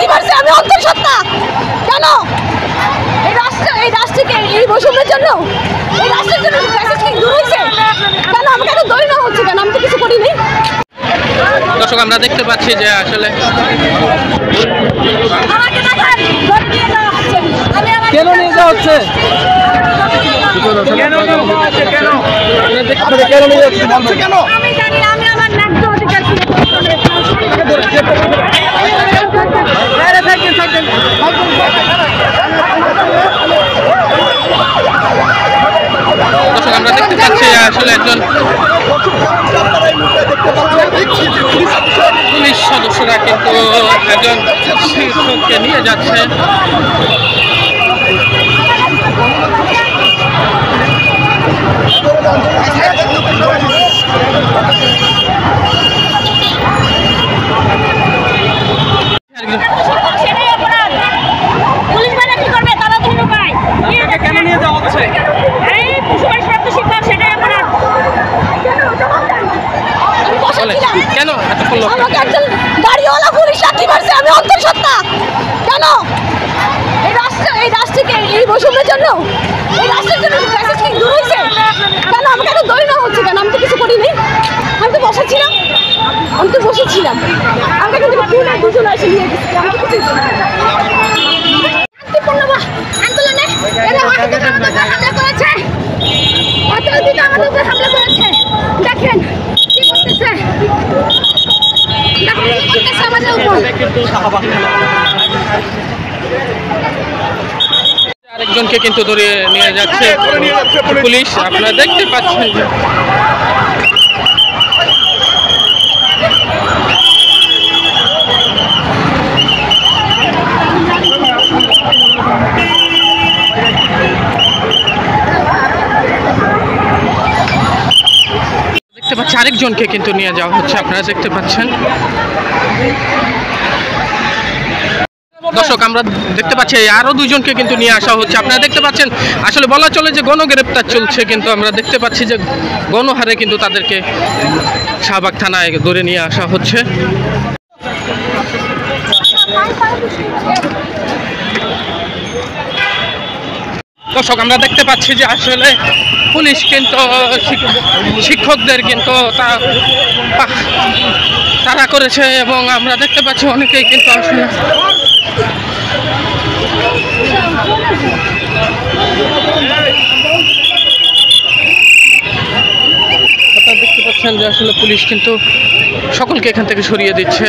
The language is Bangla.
লাথি মারছে, আমি অন্তঃসত্ত্বা। কেন এই রাষ্ট্রকে এই বৈষম্যের জন্য, এই রাষ্ট্রের জন্য দূর হয়েছে কেন? আমাকে এত দড়ি না হচ্ছে কেন? আমি তো কিছু করিনি। দর্শক আমরা দেখতে পাচ্ছি যে আসলে কেন নিয়ে যাওয়া হচ্ছে? দর্শক আমরা দেখতে পাচ্ছি আসলে একজন পুলিশ সদস্যরা কিন্তু একজন শিক্ষককে নিয়ে যাচ্ছে। কেন নিয়ে যাওয়া হচ্ছে? কেন আমাকে একজন গাড়িওয়ালা পুলিশ লাথি মারছে, আমি অন্তঃসত্ত্বা। কেন এই রাষ্ট্রকে এই বৈষম্যের জন্য, এই রাষ্ট্রের জন্য দূর হয়েছে কেন? আমাকে এত দড়ি না হচ্ছে কেন? আমি তো কিছু করিনি। আমি তো বসেছিলাম, আমাকে কিন্তু দুজন এসে নিয়ে গেছে। আমি তো কিছু শান্তিপূর্ণ আন্দোলনে এরা আমাদের হামলা করেছে, আমাদের উপর হামলা করেছে। দেখেন কি করতেছে, আমাদের উপর। আরেকজনকে কিন্তু ধরে নিয়ে যাচ্ছে পুলিশ, আপনারা দেখতে পাচ্ছেন। দেখতে পাচ্ছি আরেকজনকে কিন্তু নিয়ে যাওয়া হচ্ছে, আপনারা দেখতে পাচ্ছেন। দর্শক আমরা দেখতে পাচ্ছি আরো দুইজনকে কিন্তু নিয়ে আসা হচ্ছে, আপনারা দেখতে পাচ্ছেন। আসলে বলা চলে যে গণগ্রেপ্তার চলছে, কিন্তু আমরা দেখতে পাচ্ছি যে গণহারে কিন্তু তাদেরকে শাহবাগ থানায় ধরে নিয়ে আসা হচ্ছে। দর্শক আমরা দেখতে পাচ্ছি যে আসলে পুলিশ কিন্তু শিক্ষকদের কিন্তু তাড়া করেছে, এবং আমরা দেখতে পাচ্ছি অনেকেই কিন্তু আসলে আপনারা দেখতে পাচ্ছেন যে আসলে পুলিশ কিন্তু সকলকে এখান থেকে সরিয়ে দিচ্ছে।